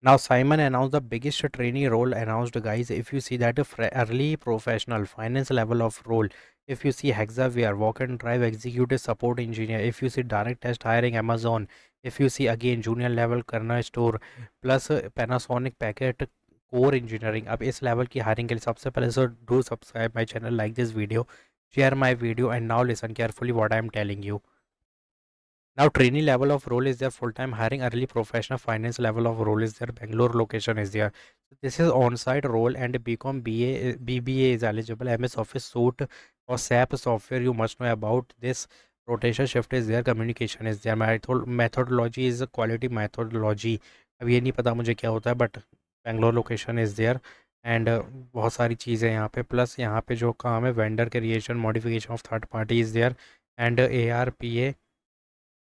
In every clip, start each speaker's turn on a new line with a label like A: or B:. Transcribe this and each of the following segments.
A: Now Simon announced the biggest trainee role announced, guys. If you see that early professional finance level of role, if you see Hexaware, walk and drive executive support engineer, if you see direct test hiring Amazon, if you see again junior level करना store plus Panasonic packet core engineering, अब इस level की hiring के लिए सबसे पहले so do subscribe my channel, like this video, share my video, and now listen carefully what I am telling you. Now, trainee level of role is there, full-time hiring, early professional finance level of role is there, Bangalore location is there. So this is on-site role and BCom BA, BBA is eligible, MS Office Suite or SAP software you must know about this. Rotation shift is there, communication is there, methodology is a quality methodology. अब ये नहीं पता मुझे क्या होता है but Bangalore location is there and बहुत सारी चीज़ें यहाँ पे प्लस यहाँ पे जो काम है vendor creation modification of third party is there and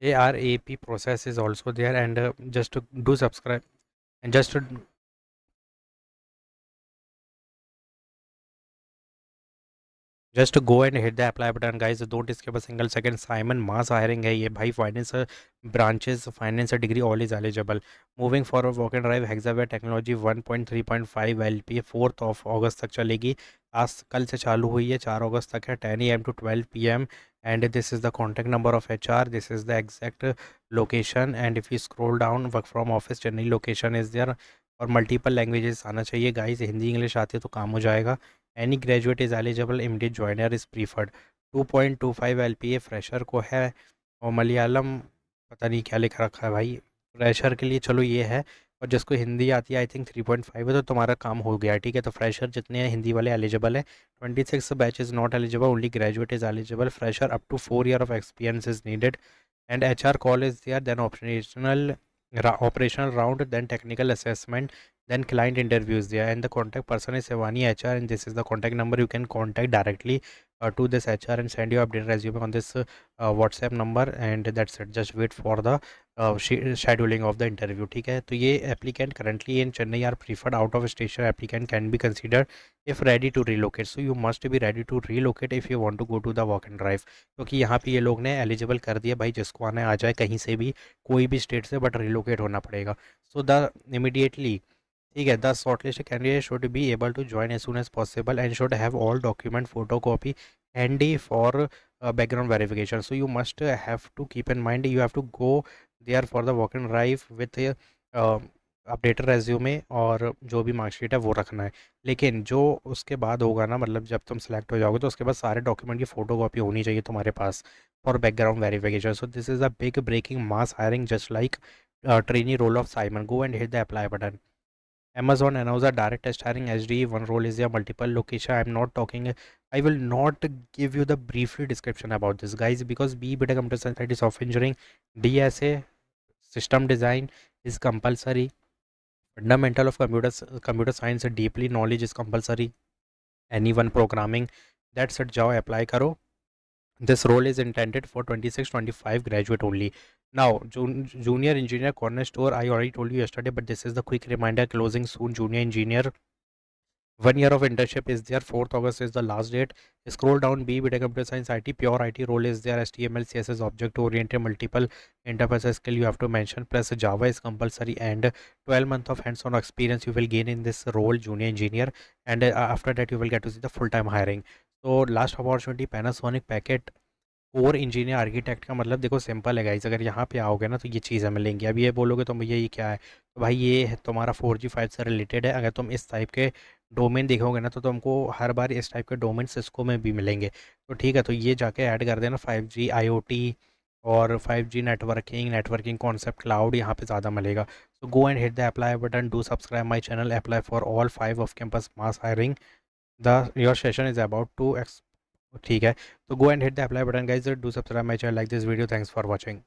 A: ARAP process is also there and just to do subscribe and just to go and hit the apply button, guys. Don't skip a single second. Simon mass hiring है ये भाई, finance branches finance degree all is eligible. Moving forward, walk and drive Hexaware technology 1.3.5 LPA 4th of August तक चलेगी. आज कल से चालू हुई है, 4 अगस्त तक है, 10 AM to 12 PM. And this is the contact number of HR, this is the exact location, and if you scroll down, work from office Chennai location is there. और मल्टीपल लैंग्वेजेस आना चाहिए गाइस, हिंदी इंग्लिश आती है तो काम हो जाएगा. Any graduate is eligible, immediate joiner is preferred. 2.25 LPA fresher को है और मलयालम पता नहीं क्या लिख रखा है भाई, फ्रेशर के लिए चलो ये है. और जिसको हिंदी आती है आई थिंक 3.5 है, तो तुम्हारा काम हो गया, ठीक है. तो फ्रेशर जितने हैं हिंदी वाले एलिजिबल है. 26 batch is not eligible, only graduate is eligible. Fresher up to 4 year of experience is needed. And HR call is there, then operational round, then technical assessment, then client interviews there, and the contact person is Sevani HR, and this is the contact number you can contact directly to this HR and send your updated resume on this WhatsApp number, and that's it. Just wait for the scheduling of the interview, ठीक है. तो ये applicant currently in Chennai are preferred. Out of station applicant can be considered if ready to relocate, so you must be ready to relocate if you want to go to the walk and drive, क्योंकि यहाँ पे ये लोग ने eligible कर दिया भाई, जिसको आना है आ जाए कहीं से भी, कोई भी स्टेट से, बट रिलोकेट होना पड़ेगा. सो द इमीडिएटली, ठीक है, the shortlist candidate should be able to join as soon as possible and should have all document photo copy handy for background verification. So you must have to keep in mind, you have to go there for the walk and drive with updated resume और जो भी marksheet है वो रखना है. लेकिन जो उसके बाद होगा ना, मतलब जब तुम सेलेक्ट हो जाओगे तो उसके बाद सारे डॉक्यूमेंट की फ़ोटो कॉपी होनी चाहिए तुम्हारे पास for background verification. So this is a big breaking mass hiring just like trainee role of Simon. Go and hit the apply button. Amazon announced a direct test hiring SDE. One role is a multiple location. I'm not talking. I will not give you the briefly description about this, guys, because BTech Computer Science IT Software Engineering DSA System Design is compulsory. Fundamental of computer science deeply knowledge is compulsory. Anyone programming, that's it. जाओ apply करो. This role is intended for 26-25 graduate only. Now, junior engineer corner store, I already told you yesterday, but this is the quick reminder, closing soon. Junior engineer, 1 year of internship is there. 4th August is the last date. Scroll down, BTech Computer Science IT, pure IT role is there. HTML, CSS, object oriented, multiple interface skill you have to mention, plus Java is compulsory, and 12 months of hands-on experience you will gain in this role, junior engineer. And after that you will get to see the full-time hiring. So last opportunity, Panasonic packet core engineer architect का मतलब देखो simple है guys, अगर यहाँ पे आओगे ना तो ये चीज़ें मिलेंगी. अब ये बोलोगे तो भैया ये क्या है, तो भाई ये है तुम्हारा 4G 5 से रिलेटेड है. अगर तुम इस टाइप के डोमेन देखोगे ना तो तुमको हर बार इस टाइप के डोमेन सिस्को में भी मिलेंगे. तो ठीक है, तो ये जाके ऐड कर देना. 5G IoT और 5G नेटवर्किंग कॉन्सेप्ट क्लाउड यहाँ पे ज़्यादा मिलेगा. So go and hit the apply button, do subscribe my channel, apply for all 5 off campus mass hiring. The your session is about to, ठीक है. तो go and hit the apply button guys, do subscribe my channel, like this video. Thanks for watching.